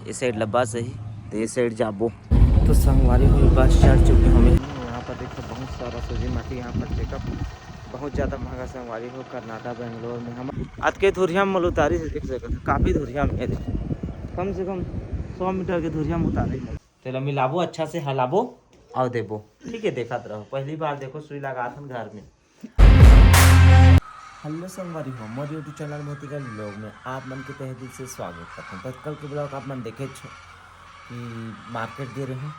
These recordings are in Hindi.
ये साइड लब्बा सही तो ये साइड जाबो तो संगवारी हुई बस चढ़ चुके हमें। यहाँ पर देखो बहुत सारा सूजी माटी यहाँ पर चेकअप बहुत ज़्यादा महंगा संगवारी हो कर्नाटक बेंगलोर में हम आज के धुरिया में उतारी से देख सकते काफ़ी धुरिया में कम से कम 100 मीटर के धुरिया में उतारे तेला मिलाबो अच्छा से हलाबो और देबो ठीक है। देखा रहो पहली बार देखो सुई लगा था घर में। हेलो संगवारी हो मोर यूट्यूब चैनल मोतीगढ़ ब्लॉग में आप मन के तहे दिल से स्वागत करते हैं। कल के ब्लॉग आप मन देखे छो कि मार्केट दे रहे हैं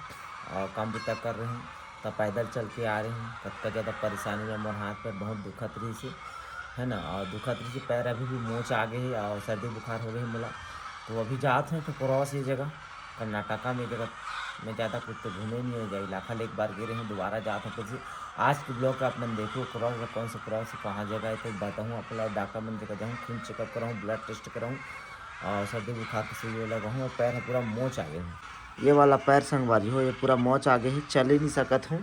और काम बुता कर रहे हैं तब पैदल चल के आ रहे हैं। कतका ज़्यादा परेशानी में मोर हाथ पैर बहुत दुखत रही से है ना और दुखत रही से पैर अभी भी मोच आ गए है और सर्दी बुखार हो गई मोला। तो अभी जाते हैं तो क्रॉस ये जगह कर्नाटका में जगह में ज़्यादा कुछ तो घूमे नहीं हो जाए इलाका एक बार गए हैं दोबारा जाते हैं। तो आज के ब्लॉग का अपन देखो क्रॉस का कौन सा क्रॉस कहाँ जगह है तो बताऊँ अपना डॉक्टर मन जगह जाऊँ खून चेकअप कराऊँ ब्लड टेस्ट कराऊँ और सर्दी बुखार की सुई लगाऊँ और पैर है पूरा मोच आ गए हैं। ये वाला पैर संगवारी हो ये पूरा मोच आ गए है चल ही नहीं सकत हूँ।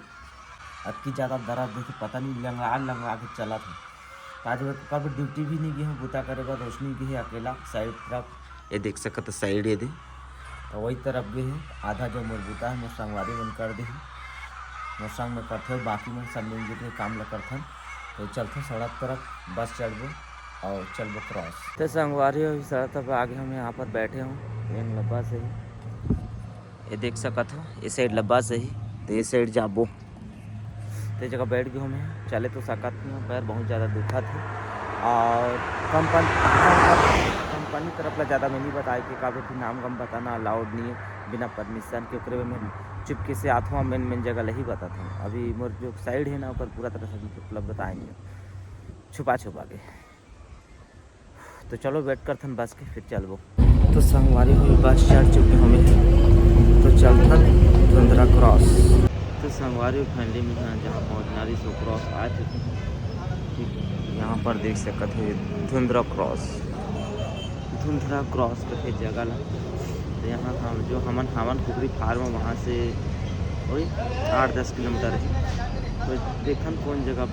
अतकी ज़्यादा दर्द देखे पता नहीं लंगड़ा के चला था। आज कब ड्यूटी भी नहीं गई हूँ बूता करेगा रोशनी गई है अकेला साइड तरफ ये देख सकते साइड ये दे तो वही तरफ गए है आधा जो मोर बूता है मोर संगवारी मन कर दे मोर संग में करते बाकी में सब मिल जुल के काम ल करथन। तो चलते सड़क तरफ बस चढ़बो और चलबो क्रॉस तो संगवारी हो सड़क तरफ आगे हम यहाँ पर बैठे हूँ ये लब्बा से ही ये देख सकत हो ये साइड लब्बा से ही तो ये साइड जाबो तो जगह बैठ गए हमें चले तो सकत नहीं पैर बहुत ज़्यादा दुखा थे और कंपनी तरफ ला ज़्यादा मैं नहीं बताया कि काफ़ी फिर नाम गम बताना अलाउड नहीं है बिना परमिशन के ऊपर में चुपके से आता हूँ मेन जगह ला ही बताता हूँ। अभी मोर जो साइड है ना ऊपर पूरा तरह से उपलब्ध बताएंगे छुपा के तो चलो वेट करते हैं बस के फिर चलबो। तो संगवारी हुई बस चढ़ चुके हमें तो चलता धुंधरा क्रॉस तो संगवारी फैमिली में हैं जहाँ पहुँचना रही सो क्रॉस आ चुके हैं ठीक है। यहाँ पर देख सकते हैं धुंधरा क्रॉस तो फिर जगह ला तो यहाँ हम जो हमन कुकरी फार्म वहाँ से वही 8-10 किलोमीटर है। तो देखन कौन जगह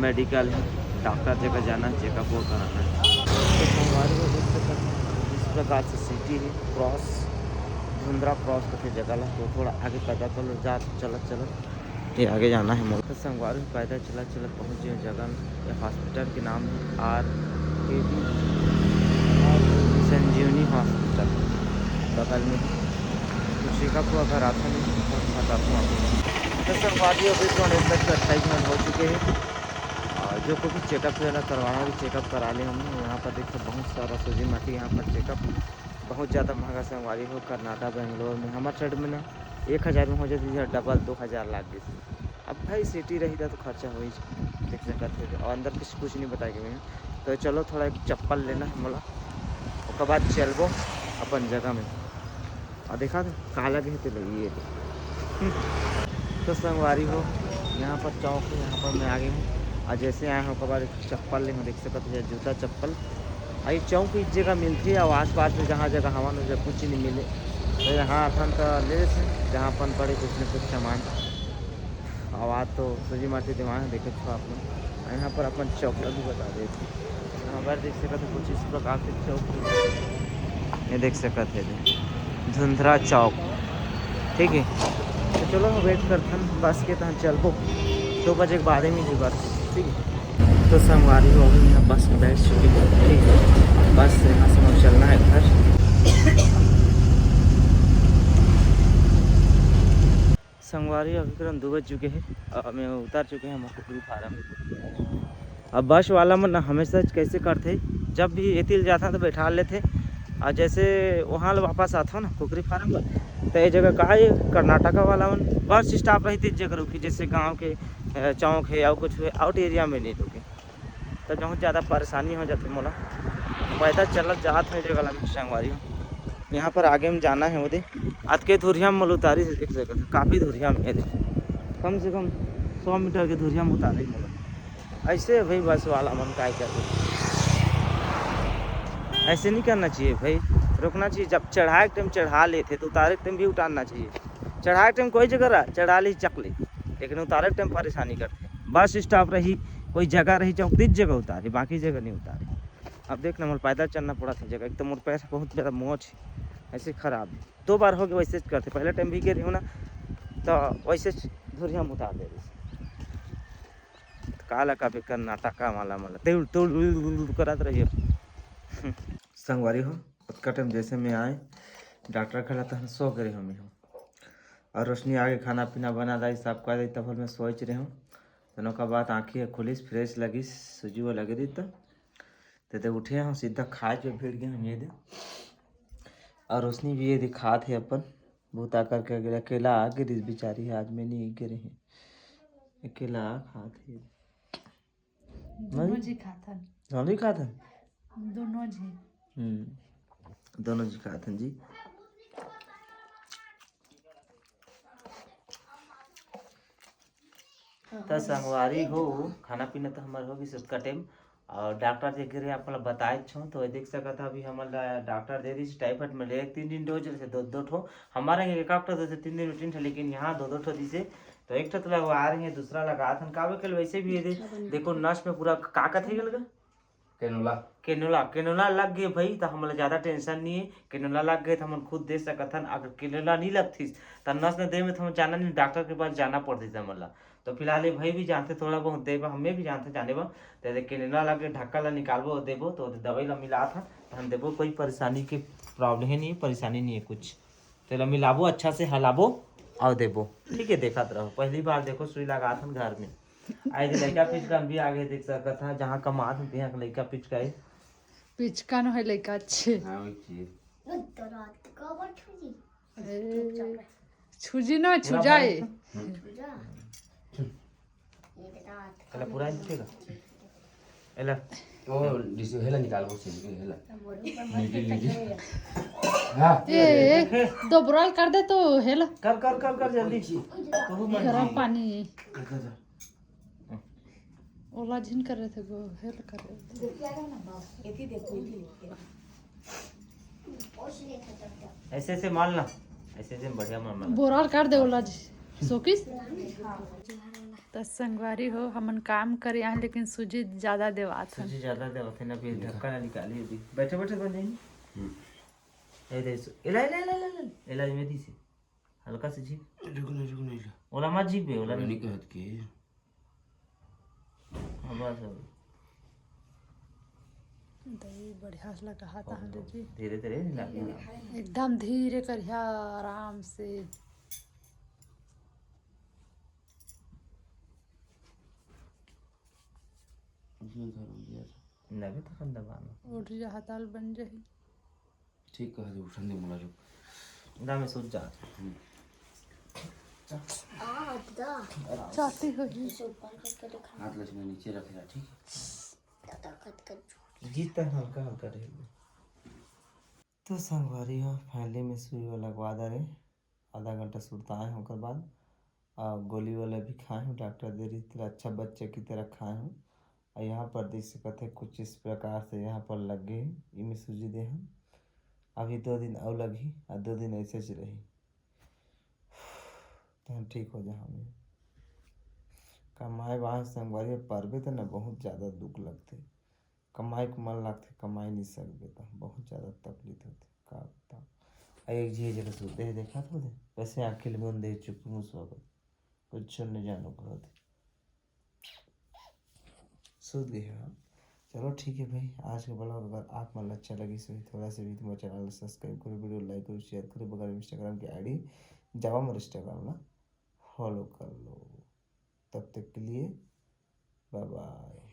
मेडिकल है डॉक्टर जगह जाना चेकअप वो कराना है। तो संगवारी को देख सकते हैं इस प्रकार से सिटी है क्रॉस धुंधरा क्रॉस तो फिर जगह ला तो थोड़ा आगे पैदल चलो जा चलत ये आगे जाना है मोर। तो संगवारी पैदल चलत पहुँच गए जगह में हॉस्पिटल के नाम है RKD संजीवनी हॉस्पिटल बगल में तो चेकअप को अगर आता नहीं बताता हूँ। तो संगवारी अभी तो 28 मिनट हो चुके हैं और जो को भी चेकअप वगैरह करवाना भी चेकअप करा ले हमने। यहाँ पर देखो बहुत सारा सूजी माटी यहाँ पर चेकअप बहुत ज़्यादा महंगा संगवारी हो कर्नाटक बेंगलोर में हमारे साइड में ना 1000 में हो जाती है डबल 2000 लाख जैसे। अब भाई सिटी रही था तो खर्चा हो ही देख सकते और अंदर कुछ नहीं बताएगा मैं। तो चलो थोड़ा एक चप्पल लेना है मोला उसके बाद चलबो अपन जगह में और देखा तो कहाँ लगे तो लगी ये तो संगवारी हो यहाँ पर चौक है यहाँ पर मैं आगे हूँ और जैसे आया हूँ उसके बाद चप्पल ले देख सकते हैं जूता चप्पल आई चौक इस जगह मिलती है और आसपास में जहाँ जगह हवा में जब कुछ नहीं मिले तो यहाँ अपन तो ले जहाँ अपन पड़े कुछ न कुछ सामान आवाज़ तो सूजी माटी दिमाग देखे छो आप लोग। यहाँ पर अपन चौक भी बता देते यहाँ पर देख सकते कुछ इस प्रकार के चौक ये देख सकते हैं धुंधरा चौक ठीक है। तो चलो वेट करते हैं बस के तहत चलबो 2 बजे के बाद में ही बस ठीक है। तो संगवारी हो गई यहाँ बस में बैठ चुकी है ठीक है। बस यहाँ से हम चलना है घर। संगवारी अभी तुरंत 2 बज चुके हैं और मैं उतर चुके हैं कुकरी फार्म। अब बस वाला मन हमेशा कैसे करते जब भी एतिल जाता तो बैठा लेते और जैसे वहाँ वापस आता ना कुकरी फार्म पर तो ये जगह का है कर्नाटका वाला मन बस स्टॉप रही थी जगह रुकी जैसे गांव के चौक है या कुछ है आउट एरिया में नहीं रुके तो बहुत ज़्यादा परेशानी हो जाती मोला पैदल चलत जात है जगह लगे संगवारी। यहाँ पर आगे में जाना है मुझे आज के धुरिया में उतारी से देख सकते काफ़ी धुरिया में कम से कम 100 मीटर के धुरिया में उतारे मोला। ऐसे भाई बस वाला मन क्या करते ऐसे नहीं करना चाहिए भाई रुकना चाहिए जब चढ़ाए टाइम चढ़ा लेते तो उतारे टाइम भी उतारना चाहिए। चढ़ाए टाइम कोई जगह चढ़ा ली चक ली लेकिन उतारे टाइम परेशानी करते बस स्टॉप रही कोई जगह रही चौक जगह उतारी बाकी जगह नहीं उतारी। अब देखना मोर पैदल चलना पड़ा था जगह एक तो मोर पैर बहुत ज़्यादा मोच ऐसे खराब 2 बार हो गए वैसे करते, पहले टाइम भी गिरे हो ना तो वैसे धुरिया हम उतार दे रही काला का भी करना टाका माला माला तेल तोड़ करत रहिए। संगवारी हो उसका टाइम जैसे मैं आए डॉक्टर खड़ा तो हम सो गए हम हो और रोशनी आगे खाना पीना बना दी सब कर दी तब मैं सोच रही हूँ दोनों का बात आँखें खुलिस फ्रेश लगी सूजी वो लगे दी तो उठे हम सीधा खाए पे भीड़ गए हम ये दे और रोशनी भी ये दिखा थे अपन भूता करके अकेला आ गिरी बेचारी आज में नहीं गिरे हैं अकेला खाते दोनों जी खाथन दोनों ही खाते दोनों जी दोनों जी खाते जी। तो संगवारी हो खाना पीना तो हमारे होगी सबका टाइम और डॉक्टर जे गिरे आपको बताए छो तो देख सका था अभी हमारा डॉक्टर दे दी टाइफाइड में ले 3 दिन डोज से दो ठो हमारे एक डॉक्टर से 3 दिन रूटीन था लेकिन यहाँ दो ठो दी से तो एक ठो तो लगवा रही है दूसरा लगा था काबे कल वैसे भी ये देखो नस में पूरा काकत है गल केनोला केनोला केनोला लग गए भाई तो हमारे ज़्यादा टेंशन नहीं है केनोला लग गए तो हम खुद दे सकत हन अगर केनोला नहीं लगती तो नस न दे में तो हम जाना नहीं डॉक्टर के पास जाना पड़ती था मतलब तो फिलहाल ये भाई भी जानते थोड़ा बहुत देव हमें भी जानते जाने बा तो केनोला लगे ढक्का ला निकालबो देबो तो दवाई ला मिला था तो हम देबो कोई परेशानी की प्रॉब्लम है नहीं परेशानी नहीं है कुछ तो मिलाबो अच्छा से हलाबो और देबो ठीक है देखा रहो पहली बार देखो सुई लगा था घर में आज लड़का पिचका भी आगे देख सकता था जहाँ कमा थे यहाँ लड़का पिचका है पिचका न है लड़का अच्छे हाँ वही चीज छुजी न छुजाए चला पूरा दिखेगा एला ओ डिसो हेला निकाल वो से हेला ए दो ब्रॉल कर दे तो हेला कर कर कर कर जल्दी तो गरम पानी कर जा ओला झिन कर रहे थे वो हेल कर रहे थे ऐसे ऐसे मारना ऐसे ऐसे बढ़िया मारना बोराल कर दे ओला सोकिस तो संगवारी हो हमन काम करे यहाँ लेकिन सूजी ज्यादा देवात है सूजी ज्यादा देवत है ना फिर ढक्का ना निकाली अभी बैठे बैठे बन जाएंगे ए दे इला इला इला इला इला में दी से हल्का से जी रुको नहीं ओला मत जी पे ओला नहीं कहत के हां बस दही बढ़िया से लगा हाथ हाथ जी धीरे धीरे एकदम धीरे करिया आराम से उसमें धर दिया लगे तो कम दबाना उठ जा हताल बन जाही ठीक कह दे उठने मोला जो ना मैं सोच जा चाहती हो हाथ लचना नीचे रख जा ठीक है गीत हल्का हल्का रहेगा तो संगवारी हो फाइनली में सुई वाला लगवा दे रहे आधा घंटा सुरता है होकर बाद गोली वाला भी खाए हूँ डॉक्टर दे रही तरह अच्छा बच्चे की तरह खाए हूँ और यहाँ पर देख सकते हैं कुछ इस प्रकार से यहाँ पर लग गए इनमें सूजी दे हम अभी 2 दिन और लगी और 2 दिन ऐसे ही रही तो हम ठीक हो जाए हमें कमाए वहाँ संगवारी परबे तो ना बहुत ज़्यादा दुख लगते कमाई को मन लगते कमाई नहीं सकते तो बहुत ज़्यादा तकलीफ होती का बताओ एक जी जगह सोते देखा तो दे वैसे आखिर में दे चुप मुझ कुछ नहीं जानो करो सोच गए हाँ चलो ठीक है भाई आज का ब्लॉग अगर आप मन अच्छा लगी सो थोड़ा सा भी तुम्हारे चैनल सब्सक्राइब करो वीडियो लाइक करो शेयर करो बगैर इंस्टाग्राम की आईडी जावा मेरे इंस्टाग्राम ना फॉलो कर लो तब तक के लिए बाय बाय।